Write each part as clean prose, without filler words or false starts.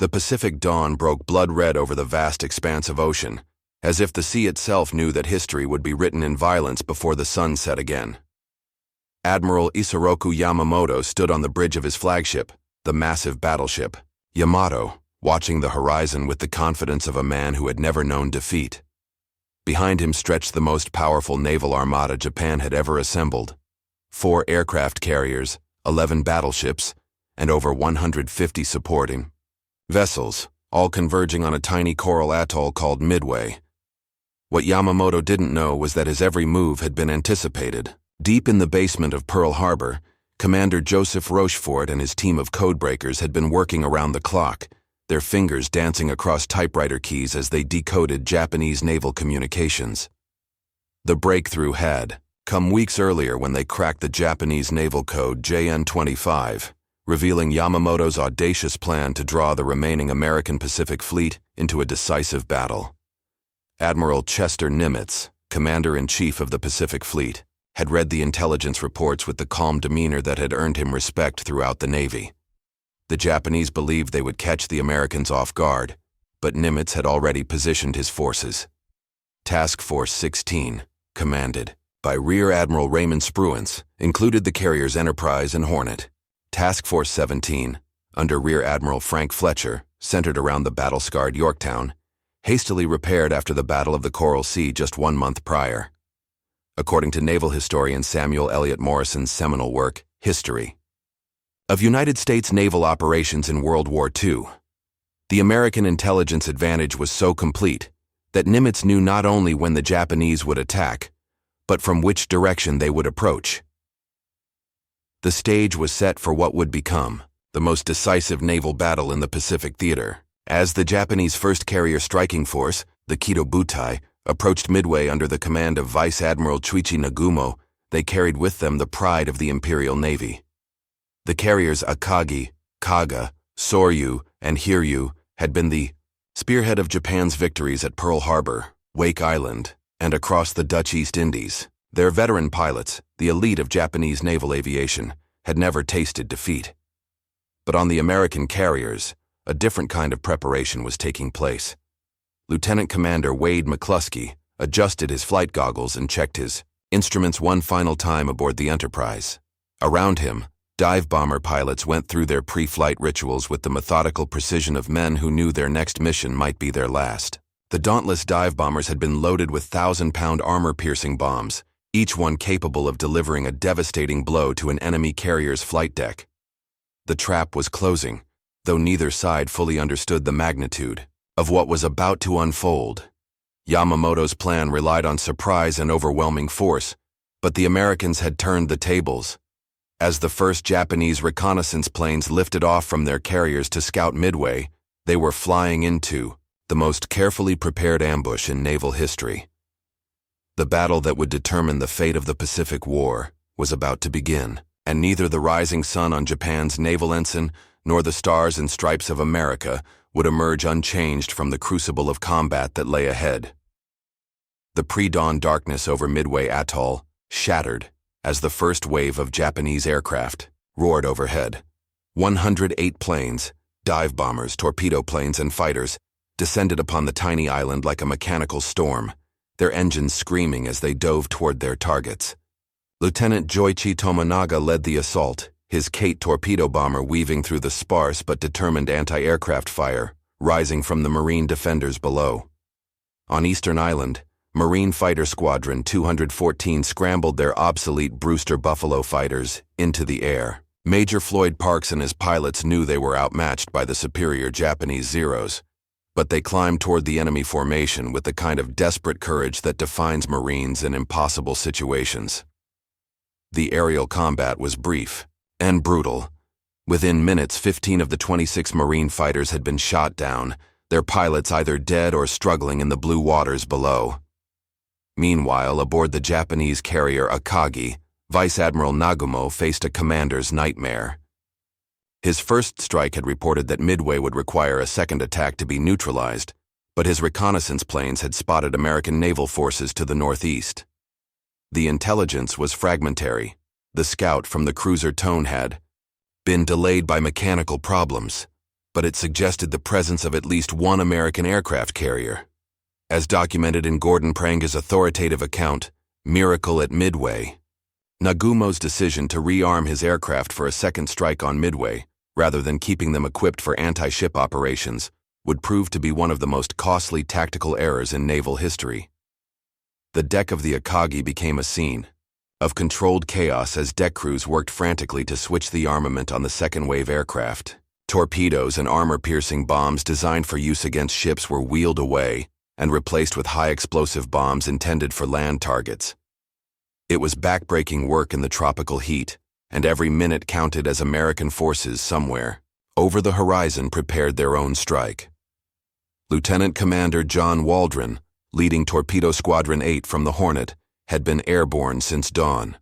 The Pacific dawn broke blood-red over the vast expanse of ocean, as if the sea itself knew that history would be written in violence before the sun set again. Admiral Isoroku Yamamoto stood on the bridge of his flagship, the massive battleship Yamato, watching the horizon with the confidence of a man who had never known defeat. Behind him stretched the most powerful naval armada Japan had ever assembled: 4 aircraft carriers, 11 battleships, and over 150 supporting vessels, all converging on a tiny coral atoll called Midway. What Yamamoto didn't know was that his every move had been anticipated. Deep in the basement of Pearl Harbor, Commander Joseph Rochefort and his team of codebreakers had been working around the clock, their fingers dancing across typewriter keys as they decoded Japanese naval communications. The breakthrough had come weeks earlier when they cracked the Japanese naval code JN-25, revealing Yamamoto's audacious plan to draw the remaining American Pacific Fleet into a decisive battle. Admiral Chester Nimitz, Commander-in-Chief of the Pacific Fleet, had read the intelligence reports with the calm demeanor that had earned him respect throughout the Navy. The Japanese believed they would catch the Americans off guard, but Nimitz had already positioned his forces. Task Force 16, commanded by Rear Admiral Raymond Spruance, included the carriers Enterprise and Hornet. Task Force 17, under Rear Admiral Frank Fletcher, centered around the battle-scarred Yorktown, hastily repaired after the Battle of the Coral Sea just 1 month prior. According to naval historian Samuel Eliot Morrison's seminal work, History of United States Naval Operations in World War II, the American intelligence advantage was so complete that Nimitz knew not only when the Japanese would attack, but from which direction they would approach. The stage was set for what would become the most decisive naval battle in the Pacific theater. As the Japanese 1st Carrier Striking Force, the Kido Butai, approached Midway under the command of Vice Admiral Chuichi Nagumo, they carried with them the pride of the Imperial Navy. The carriers Akagi, Kaga, Soryu, and Hiryu had been the spearhead of Japan's victories at Pearl Harbor, Wake Island, and across the Dutch East Indies. Their veteran pilots, the elite of Japanese naval aviation, had never tasted defeat. But on the American carriers, a different kind of preparation was taking place. Lieutenant Commander Wade McCluskey adjusted his flight goggles and checked his instruments one final time aboard the Enterprise. Around him, dive bomber pilots went through their pre-flight rituals with the methodical precision of men who knew their next mission might be their last. The dauntless dive bombers had been loaded with 1,000-pound armor-piercing bombs, each one capable of delivering a devastating blow to an enemy carrier's flight deck. The trap was closing, though neither side fully understood the magnitude of what was about to unfold. Yamamoto's plan relied on surprise and overwhelming force, but the Americans had turned the tables. As the first Japanese reconnaissance planes lifted off from their carriers to scout Midway, they were flying into the most carefully prepared ambush in naval history. The battle that would determine the fate of the Pacific War was about to begin, and neither the rising sun on Japan's naval ensign nor the stars and stripes of America would emerge unchanged from the crucible of combat that lay ahead. The pre-dawn darkness over Midway Atoll shattered as the first wave of Japanese aircraft roared overhead. 108 planes, dive bombers, torpedo planes, and fighters descended upon the tiny island like a mechanical storm, their engines screaming as they dove toward their targets. Lieutenant Joichi Tomonaga led the assault, his Kate torpedo bomber weaving through the sparse but determined anti-aircraft fire, rising from the Marine defenders below. On Eastern Island, Marine Fighter Squadron 214 scrambled their obsolete Brewster Buffalo fighters into the air. Major Floyd Parks and his pilots knew they were outmatched by the superior Japanese Zeros, but they climbed toward the enemy formation with the kind of desperate courage that defines Marines in impossible situations. The aerial combat was brief and brutal. Within minutes, 15 of the 26 Marine fighters had been shot down, their pilots either dead or struggling in the blue waters below. Meanwhile, aboard the Japanese carrier Akagi, Vice Admiral Nagumo faced a commander's nightmare. His first strike had reported that Midway would require a second attack to be neutralized, but his reconnaissance planes had spotted American naval forces to the northeast. The intelligence was fragmentary. The scout from the cruiser Tone had been delayed by mechanical problems. but it suggested the presence of at least one American aircraft carrier. As documented in Gordon Pranga's authoritative account, Miracle at Midway, Nagumo's decision to rearm his aircraft for a second strike on Midway, rather than keeping them equipped for anti-ship operations, would prove to be one of the most costly tactical errors in naval history. The deck of the Akagi became a scene of controlled chaos as deck crews worked frantically to switch the armament on the second-wave aircraft. Torpedoes and armor-piercing bombs designed for use against ships were wheeled away and replaced with high-explosive bombs intended for land targets. It was backbreaking work in the tropical heat, and every minute counted as American forces somewhere over the horizon prepared their own strike. Lieutenant Commander John Waldron, leading Torpedo Squadron 8 from the Hornet, had been airborne since dawn.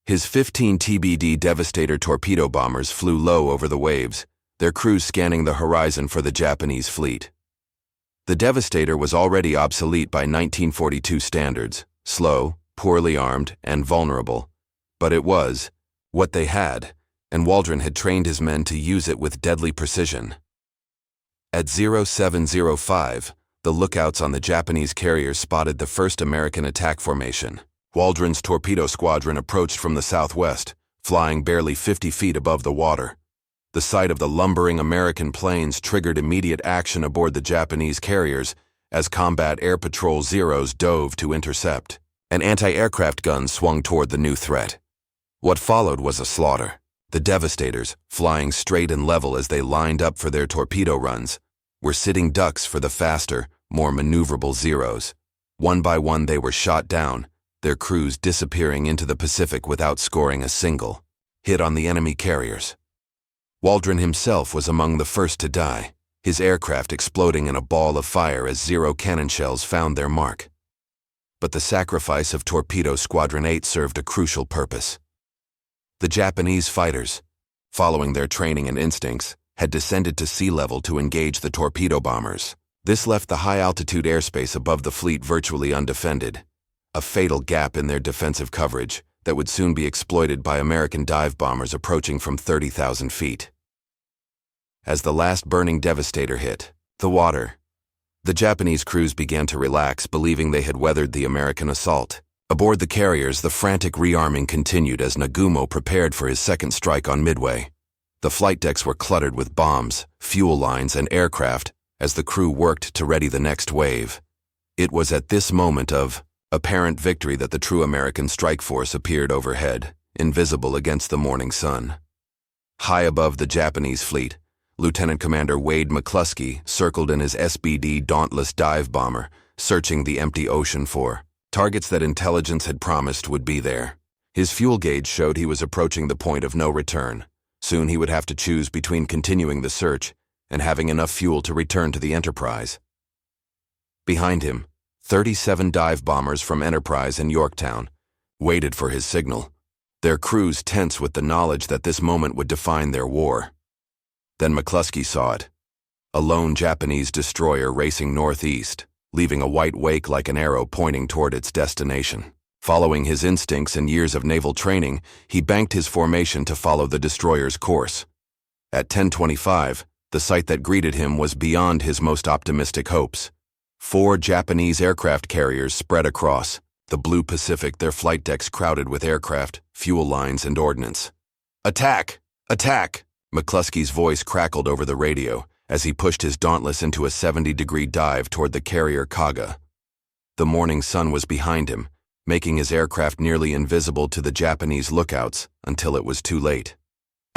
His 15 TBD Devastator torpedo bombers flew low over the waves, their crews scanning the horizon for the Japanese fleet. The Devastator was already obsolete by 1942 standards, slow, poorly armed, and vulnerable. But it was what they had, and Waldron had trained his men to use it with deadly precision. At 0705, the lookouts on the Japanese carrier spotted the first American attack formation. Waldron's torpedo squadron approached from the southwest, flying barely 50 feet above the water. The sight of the lumbering American planes triggered immediate action aboard the Japanese carriers as Combat Air Patrol Zeros dove to intercept. An anti-aircraft gun swung toward the new threat. What followed was a slaughter. The Devastators, flying straight and level as they lined up for their torpedo runs, were sitting ducks for the faster, more maneuverable Zeros. One by one they were shot down, their crews disappearing into the Pacific without scoring a single hit on the enemy carriers. Waldron himself was among the first to die, his aircraft exploding in a ball of fire as Zero cannon shells found their mark. But the sacrifice of Torpedo Squadron 8 served a crucial purpose. The Japanese fighters, following their training and instincts, had descended to sea level to engage the torpedo bombers. This left the high-altitude airspace above the fleet virtually undefended, a fatal gap in their defensive coverage that would soon be exploited by American dive bombers approaching from 30,000 feet. As the last burning Devastator hit the water, the Japanese crews began to relax, believing they had weathered the American assault. Aboard the carriers, the frantic rearming continued as Nagumo prepared for his second strike on Midway. The flight decks were cluttered with bombs, fuel lines, and aircraft as the crew worked to ready the next wave. It was at this moment of apparent victory that the true American strike force appeared overhead, invisible against the morning sun. High above the Japanese fleet, Lieutenant Commander Wade McCluskey circled in his SBD Dauntless dive bomber, searching the empty ocean for targets that intelligence had promised would be there. His fuel gauge showed he was approaching the point of no return. Soon he would have to choose between continuing the search and having enough fuel to return to the Enterprise. Behind him, 37 dive bombers from Enterprise and Yorktown waited for his signal, their crews tense with the knowledge that this moment would define their war. Then McCluskey saw it. A lone Japanese destroyer racing northeast, leaving a white wake like an arrow pointing toward its destination. Following his instincts and years of naval training, he banked his formation to follow the destroyer's course. At 10:25, the sight that greeted him was beyond his most optimistic hopes. 4 Japanese aircraft carriers spread across the blue Pacific, their flight decks crowded with aircraft, fuel lines, and ordnance. "Attack! Attack!" McCluskey's voice crackled over the radio as he pushed his Dauntless into a 70-degree dive toward the carrier Kaga. The morning sun was behind him, making his aircraft nearly invisible to the Japanese lookouts until it was too late.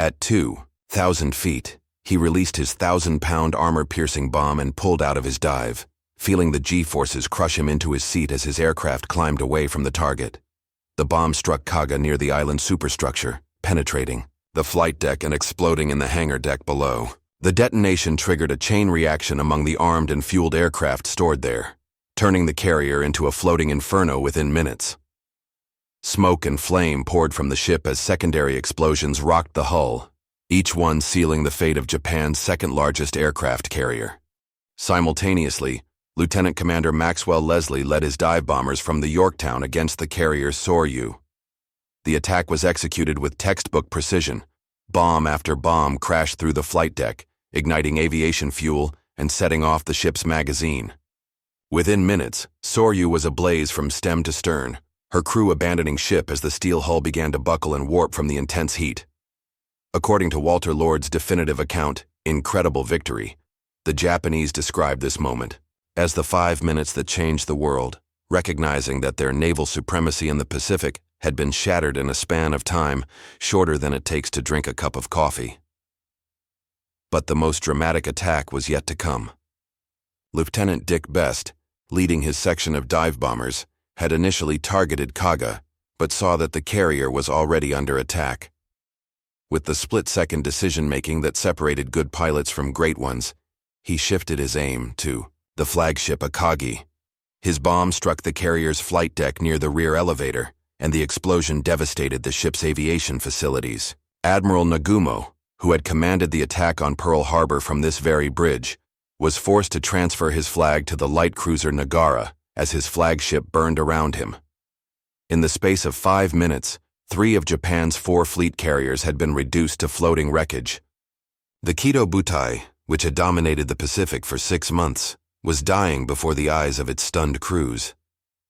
At 2,000 feet, he released his 1,000-pound armor-piercing bomb and pulled out of his dive, feeling the G-forces crush him into his seat as his aircraft climbed away from the target. The bomb struck Kaga near the island superstructure, penetrating the flight deck and exploding in the hangar deck below. The detonation triggered a chain reaction among the armed and fueled aircraft stored there, turning the carrier into a floating inferno within minutes. Smoke and flame poured from the ship as secondary explosions rocked the hull, each one sealing the fate of Japan's second-largest aircraft carrier. Simultaneously, Lieutenant Commander Maxwell Leslie led his dive bombers from the Yorktown against the carrier Soryu. The attack was executed with textbook precision. Bomb after bomb crashed through the flight deck, igniting aviation fuel and setting off the ship's magazine. Within minutes, Soryu was ablaze from stem to stern, her crew abandoning ship as the steel hull began to buckle and warp from the intense heat. According to Walter Lord's definitive account, Incredible Victory, the Japanese described this moment as the 5 minutes that changed the world, recognizing that their naval supremacy in the Pacific had been shattered in a span of time shorter than it takes to drink a cup of coffee. But the most dramatic attack was yet to come. Lieutenant Dick Best, leading his section of dive bombers, had initially targeted Kaga, but saw that the carrier was already under attack. With the split-second decision-making that separated good pilots from great ones, he shifted his aim to the flagship Akagi. His bomb struck the carrier's flight deck near the rear elevator, and the explosion devastated the ship's aviation facilities. Admiral Nagumo, who had commanded the attack on Pearl Harbor from this very bridge, was forced to transfer his flag to the light cruiser Nagara as his flagship burned around him. In the space of 5 minutes, 3 of Japan's 4 fleet carriers had been reduced to floating wreckage. The Kido Butai, which had dominated the Pacific for 6 months, was dying before the eyes of its stunned crews.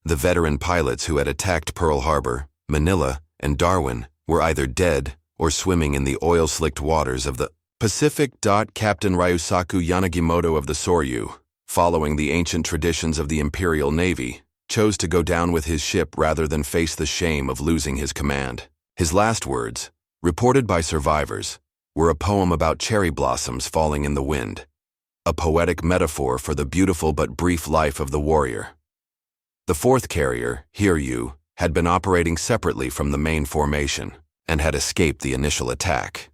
The veteran pilots who had attacked Pearl Harbor, Manila, and Darwin were either dead or swimming in the oil-slicked waters of the Pacific. Captain Ryusaku Yanagimoto of the Soryu, following the ancient traditions of the Imperial Navy, chose to go down with his ship rather than face the shame of losing his command. His last words, reported by survivors, were a poem about cherry blossoms falling in the wind, a poetic metaphor for the beautiful but brief life of the warrior. The 4th carrier, Hiryu, had been operating separately from the main formation and had escaped the initial attack.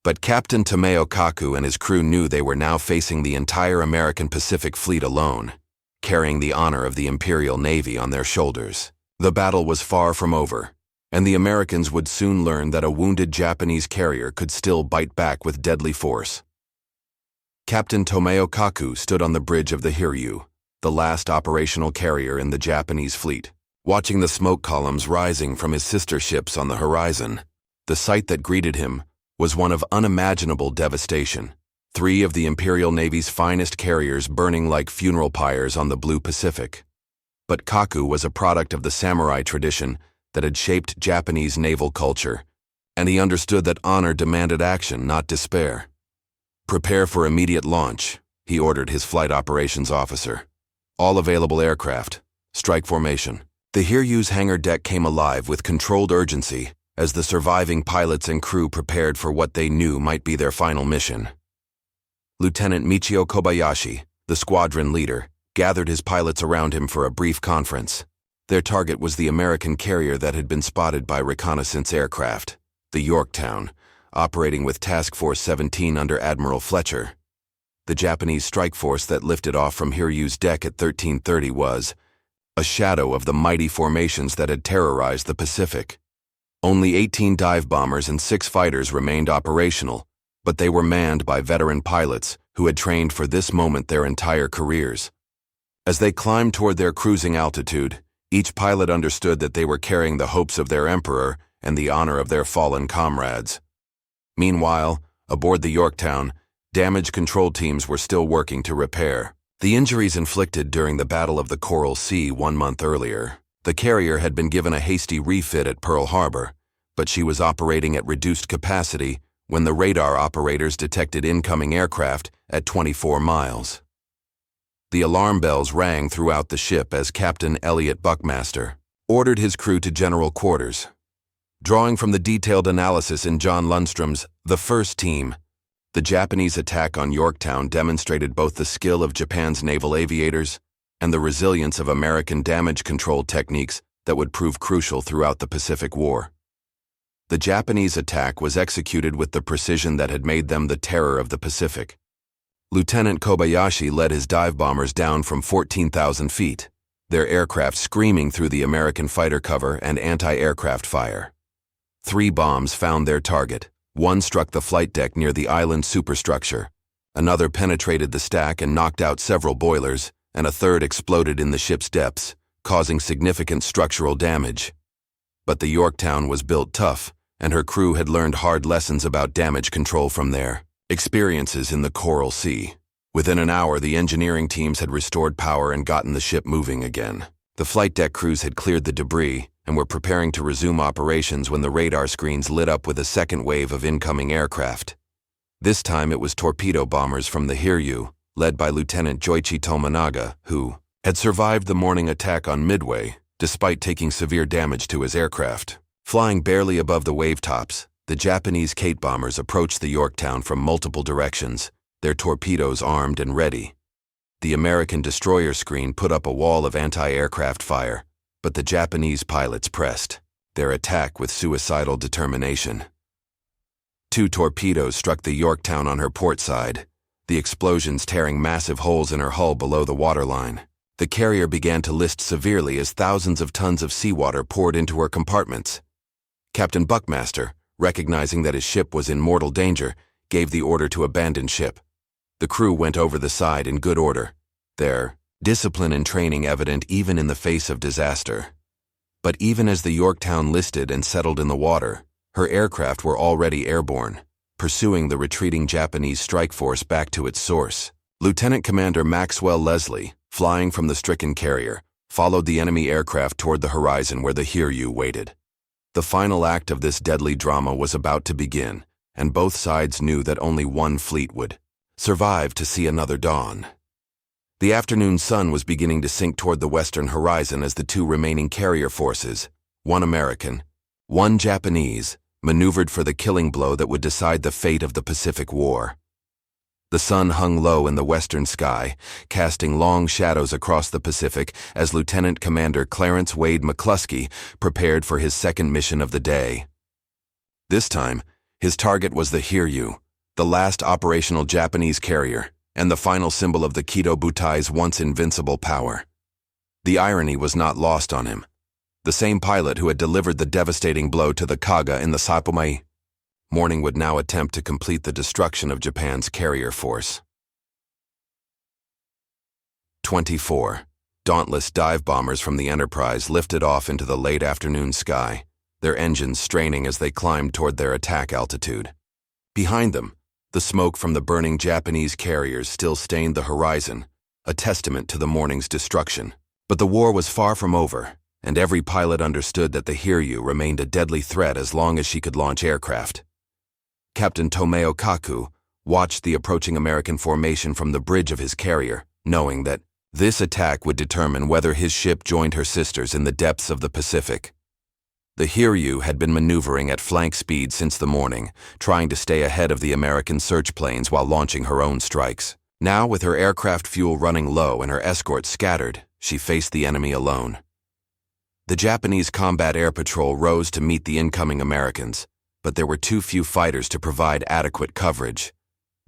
But Captain Tomeo Kaku and his crew knew they were now facing the entire American Pacific Fleet alone, carrying the honor of the Imperial Navy on their shoulders. The battle was far from over, and the Americans would soon learn that a wounded Japanese carrier could still bite back with deadly force. Captain Tomeo Kaku stood on the bridge of the Hiryu, the last operational carrier in the Japanese fleet, watching the smoke columns rising from his sister ships on the horizon. The sight that greeted him was one of unimaginable devastation. 3 of the Imperial Navy's finest carriers burning like funeral pyres on the blue Pacific. But Kaku was a product of the samurai tradition that had shaped Japanese naval culture, and he understood that honor demanded action, not despair. "Prepare for immediate launch," he ordered his flight operations officer. "All available aircraft, strike formation." The Hiryu's hangar deck came alive with controlled urgency as the surviving pilots and crew prepared for what they knew might be their final mission. Lieutenant Michio Kobayashi, the squadron leader, gathered his pilots around him for a brief conference. Their target was the American carrier that had been spotted by reconnaissance aircraft, the Yorktown, operating with Task Force 17 under Admiral Fletcher. The Japanese strike force that lifted off from Hiryu's deck at 13:30 was a shadow of the mighty formations that had terrorized the Pacific. Only 18 dive bombers and 6 fighters remained operational, but they were manned by veteran pilots who had trained for this moment their entire careers. As they climbed toward their cruising altitude, each pilot understood that they were carrying the hopes of their emperor and the honor of their fallen comrades. Meanwhile, aboard the Yorktown, damage control teams were still working to repair the injuries inflicted during the Battle of the Coral Sea 1 month earlier. The carrier had been given a hasty refit at Pearl Harbor, but she was operating at reduced capacity when the radar operators detected incoming aircraft at 24 miles. The alarm bells rang throughout the ship as Captain Elliot Buckmaster ordered his crew to general quarters. Drawing from the detailed analysis in John Lundstrom's The First Team, the Japanese attack on Yorktown demonstrated both the skill of Japan's naval aviators and the resilience of American damage control techniques that would prove crucial throughout the Pacific War. The Japanese attack was executed with the precision that had made them the terror of the Pacific. Lieutenant Kobayashi led his dive bombers down from 14,000 feet, their aircraft screaming through the American fighter cover and anti-aircraft fire. 3 bombs found their target. 1 struck the flight deck near the island superstructure, another penetrated the stack and knocked out several boilers, and a 3rd exploded in the ship's depths, causing significant structural damage. But the Yorktown was built tough, and her crew had learned hard lessons about damage control from there. Experiences in the Coral Sea. Within an hour, the engineering teams had restored power and gotten the ship moving again. The flight deck crews had cleared the debris and were preparing to resume operations when the radar screens lit up with a second wave of incoming aircraft. This time it was torpedo bombers from the Hiryu, led by Lieutenant Joichi Tominaga, who had survived the morning attack on Midway, despite taking severe damage to his aircraft. Flying barely above the wave tops, the Japanese Kate bombers approached the Yorktown from multiple directions, their torpedoes armed and ready. The American destroyer screen put up a wall of anti-aircraft fire, but the Japanese pilots pressed their attack with suicidal determination. 2 torpedoes struck the Yorktown on her port side, the explosions tearing massive holes in her hull below the waterline. The carrier began to list severely as thousands of tons of seawater poured into her compartments. Captain Buckmaster, recognizing that his ship was in mortal danger, gave the order to abandon ship. The crew went over the side in good order, their discipline and training evident even in the face of disaster. But even as the Yorktown listed and settled in the water, her aircraft were already airborne, pursuing the retreating Japanese strike force back to its source. Lieutenant Commander Maxwell Leslie, flying from the stricken carrier, followed the enemy aircraft toward the horizon where the Hiryu waited. The final act of this deadly drama was about to begin, and both sides knew that only one fleet would survive to see another dawn. The afternoon sun was beginning to sink toward the western horizon as the 2 remaining carrier forces, 1 American, 1 Japanese, maneuvered for the killing blow that would decide the fate of the Pacific War. The sun hung low in the western sky, casting long shadows across the Pacific as Lieutenant Commander Clarence Wade McCluskey prepared for his second mission of the day. This time, his target was the Hiryu, the last operational Japanese carrier, and the final symbol of the Kido Butai's once invincible power. The irony was not lost on him. The same pilot who had delivered the devastating blow to the Kaga in the Sappomai morning would now attempt to complete the destruction of Japan's carrier force. 24. Dauntless dive bombers from the Enterprise lifted off into the late afternoon sky, their engines straining as they climbed toward their attack altitude. Behind them, the smoke from the burning Japanese carriers still stained the horizon, a testament to the morning's destruction. But the war was far from over, and every pilot understood that the Hiryu remained a deadly threat as long as she could launch aircraft. Captain Tomeo Kaku watched the approaching American formation from the bridge of his carrier, knowing that this attack would determine whether his ship joined her sisters in the depths of the Pacific. The Hiryu had been maneuvering at flank speed since the morning, trying to stay ahead of the American search planes while launching her own strikes. Now, with her aircraft fuel running low and her escort scattered, she faced the enemy alone. The Japanese Combat Air Patrol rose to meet the incoming Americans, but there were too few fighters to provide adequate coverage.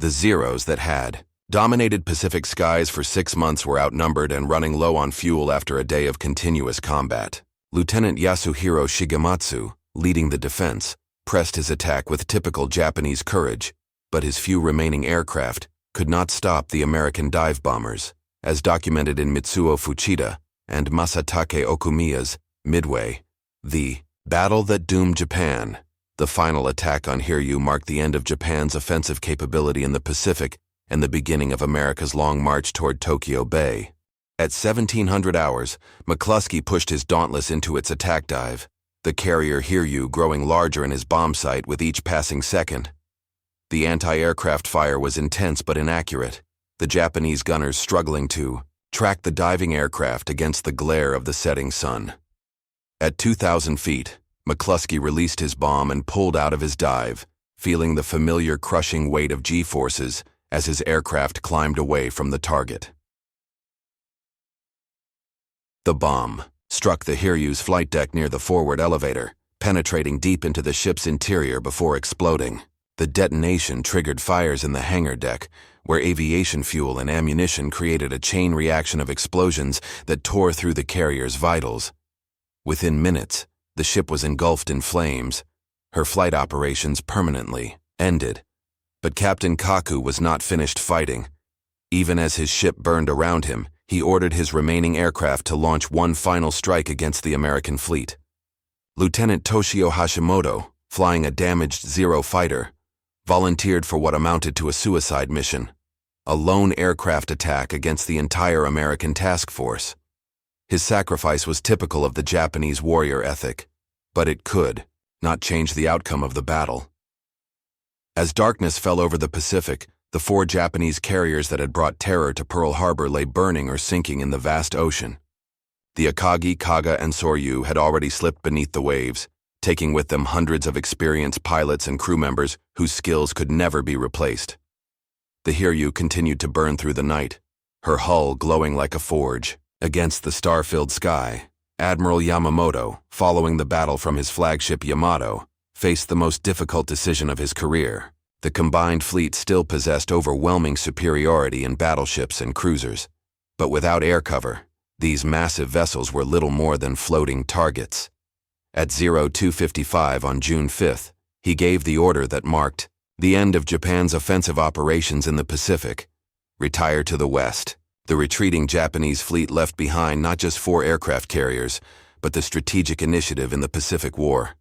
The Zeros that had dominated Pacific skies for 6 months were outnumbered and running low on fuel after a day of continuous combat. Lieutenant Yasuhiro Shigematsu, leading the defense, pressed his attack with typical Japanese courage, but his few remaining aircraft could not stop the American dive bombers, as documented in Mitsuo Fuchida and Masatake Okumiya's Midway. The battle that doomed Japan. The final attack on Hiryu marked the end of Japan's offensive capability in the Pacific and the beginning of America's long march toward Tokyo Bay. At 1700 hours, McCluskey pushed his Dauntless into its attack dive, the carrier Hiryu growing larger in his bomb sight with each passing second. The anti-aircraft fire was intense but inaccurate, the Japanese gunners struggling to track the diving aircraft against the glare of the setting sun. At 2,000 feet, McCluskey released his bomb and pulled out of his dive, feeling the familiar crushing weight of G-forces as his aircraft climbed away from the target. The bomb struck the Hiryu's flight deck near the forward elevator, penetrating deep into the ship's interior before exploding. The detonation triggered fires in the hangar deck, where aviation fuel and ammunition created a chain reaction of explosions that tore through the carrier's vitals. Within minutes, the ship was engulfed in flames, her flight operations permanently ended. But Captain Kaku was not finished fighting. Even as his ship burned around him, he ordered his remaining aircraft to launch one final strike against the American fleet. Lieutenant Toshio Hashimoto, flying a damaged Zero fighter, volunteered for what amounted to a suicide mission, a lone aircraft attack against the entire American task force. His sacrifice was typical of the Japanese warrior ethic, but it could not change the outcome of the battle. As darkness fell over the Pacific, the 4 Japanese carriers that had brought terror to Pearl Harbor lay burning or sinking in the vast ocean. The Akagi, Kaga, and Soryu had already slipped beneath the waves, taking with them hundreds of experienced pilots and crew members whose skills could never be replaced. The Hiryu continued to burn through the night, her hull glowing like a forge. Against the star-filled sky, Admiral Yamamoto, following the battle from his flagship Yamato, faced the most difficult decision of his career. The combined fleet still possessed overwhelming superiority in battleships and cruisers, but without air cover, these massive vessels were little more than floating targets. At 0255 on June 5th, he gave the order that marked the end of Japan's offensive operations in the Pacific. Retire to the west. The retreating Japanese fleet left behind not just 4 aircraft carriers, but the strategic initiative in the Pacific War.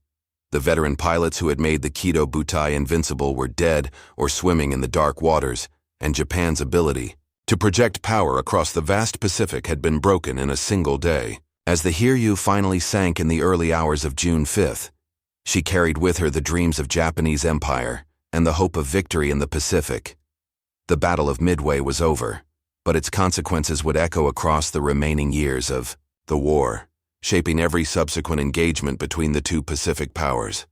The veteran pilots who had made the Kido Butai invincible were dead or swimming in the dark waters, and Japan's ability to project power across the vast Pacific had been broken in a single day. As the Hiryu finally sank in the early hours of June 5th, she carried with her the dreams of Japanese empire and the hope of victory in the Pacific. The Battle of Midway was over, but its consequences would echo across the remaining years of the war, shaping every subsequent engagement between the 2 Pacific powers.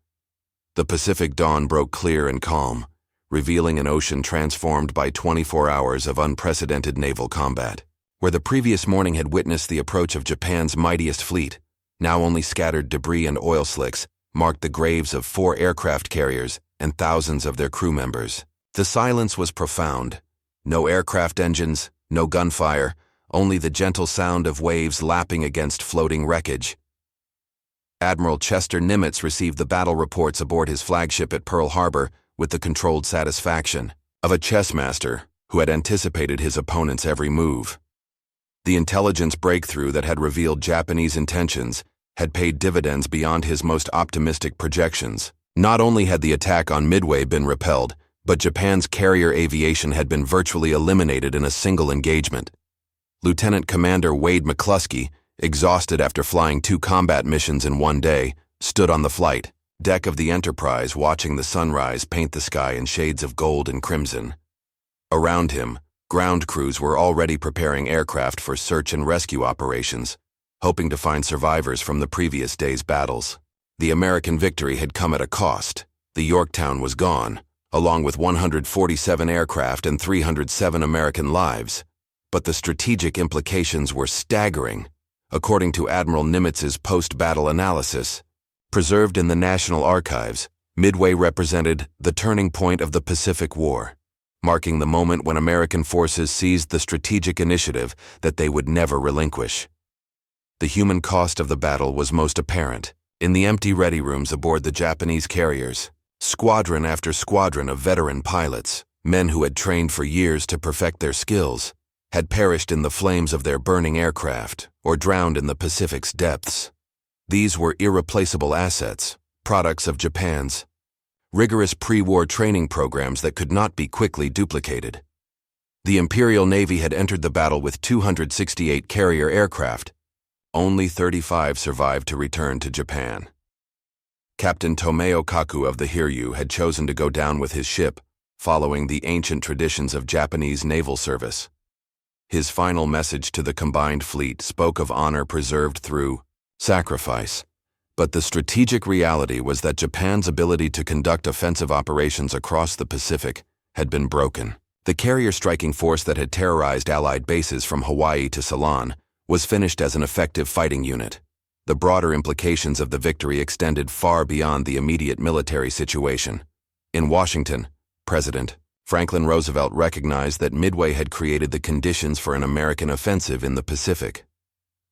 The Pacific dawn broke clear and calm, revealing an ocean transformed by 24 hours of unprecedented naval combat. Where the previous morning had witnessed the approach of Japan's mightiest fleet, now only scattered debris and oil slicks marked the graves of 4 aircraft carriers and thousands of their crew members. The silence was profound. No aircraft engines, no gunfire, only the gentle sound of waves lapping against floating wreckage. Admiral Chester Nimitz received the battle reports aboard his flagship at Pearl Harbor with the controlled satisfaction of a chess master who had anticipated his opponent's every move. The intelligence breakthrough that had revealed Japanese intentions had paid dividends beyond his most optimistic projections. Not only had the attack on Midway been repelled, but Japan's carrier aviation had been virtually eliminated in a single engagement. Lieutenant Commander Wade McCluskey, exhausted after flying 2 combat missions in one day, stood on the flight deck of the Enterprise watching the sunrise paint the sky in shades of gold and crimson. Around him, ground crews were already preparing aircraft for search and rescue operations, hoping to find survivors from the previous day's battles. The American victory had come at a cost. The Yorktown was gone, along with 147 aircraft and 307 American lives. But the strategic implications were staggering. According to Admiral Nimitz's post-battle analysis, preserved in the National Archives, Midway represented the turning point of the Pacific War, marking the moment when American forces seized the strategic initiative that they would never relinquish. The human cost of the battle was most apparent. In the empty ready rooms aboard the Japanese carriers, squadron after squadron of veteran pilots, men who had trained for years to perfect their skills, had perished in the flames of their burning aircraft or drowned in the Pacific's depths. These were irreplaceable assets, products of Japan's rigorous pre-war training programs that could not be quickly duplicated. The Imperial Navy had entered the battle with 268 carrier aircraft. Only 35 survived to return to Japan. Captain Tomeo Kaku of the Hiryu had chosen to go down with his ship, following the ancient traditions of Japanese naval service. His final message to the combined fleet spoke of honor preserved through sacrifice. But the strategic reality was that Japan's ability to conduct offensive operations across the Pacific had been broken. The carrier striking force that had terrorized Allied bases from Hawaii to Ceylon was finished as an effective fighting unit. The broader implications of the victory extended far beyond the immediate military situation. In Washington, President Franklin Roosevelt recognized that Midway had created the conditions for an American offensive in the Pacific.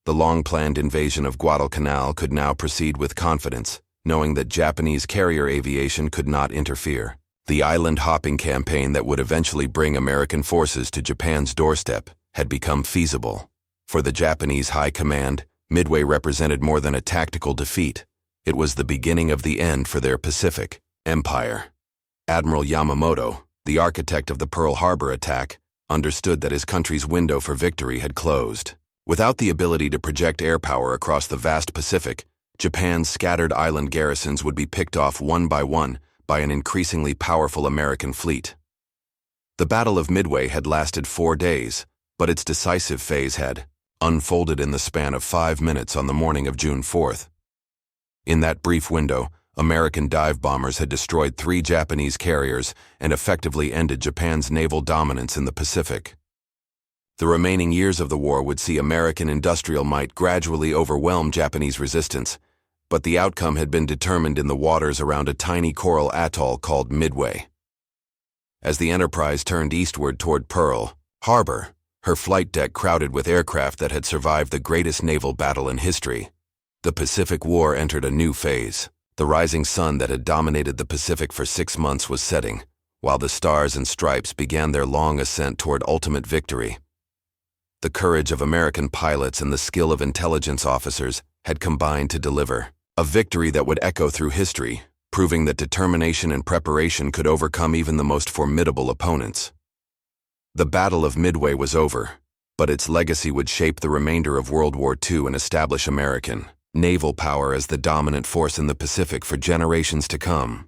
The long-planned invasion of Guadalcanal could now proceed with confidence, knowing that Japanese carrier aviation could not interfere. The island-hopping campaign that would eventually bring American forces to Japan's doorstep had become feasible. For the Japanese High Command, Midway represented more than a tactical defeat. It was the beginning of the end for their Pacific empire. Admiral Yamamoto, the architect of the Pearl Harbor attack, understood that his country's window for victory had closed. Without the ability to project air power across the vast Pacific, Japan's scattered island garrisons would be picked off one by an increasingly powerful American fleet. The Battle of Midway had lasted 4 days, but its decisive phase had unfolded in the span of 5 minutes on the morning of June 4th. In that brief window, American dive bombers had destroyed 3 Japanese carriers and effectively ended Japan's naval dominance in the Pacific. The remaining years of the war would see American industrial might gradually overwhelm Japanese resistance, but the outcome had been determined in the waters around a tiny coral atoll called Midway. As the Enterprise turned eastward toward Pearl Harbor, her flight deck crowded with aircraft that had survived the greatest naval battle in history, the Pacific War entered a new phase. The rising sun that had dominated the Pacific for 6 months was setting, while the Stars and Stripes began their long ascent toward ultimate victory. The courage of American pilots and the skill of intelligence officers had combined to deliver a victory that would echo through history, proving that determination and preparation could overcome even the most formidable opponents. The Battle of Midway was over, but its legacy would shape the remainder of World War II and establish American naval power as the dominant force in the Pacific for generations to come.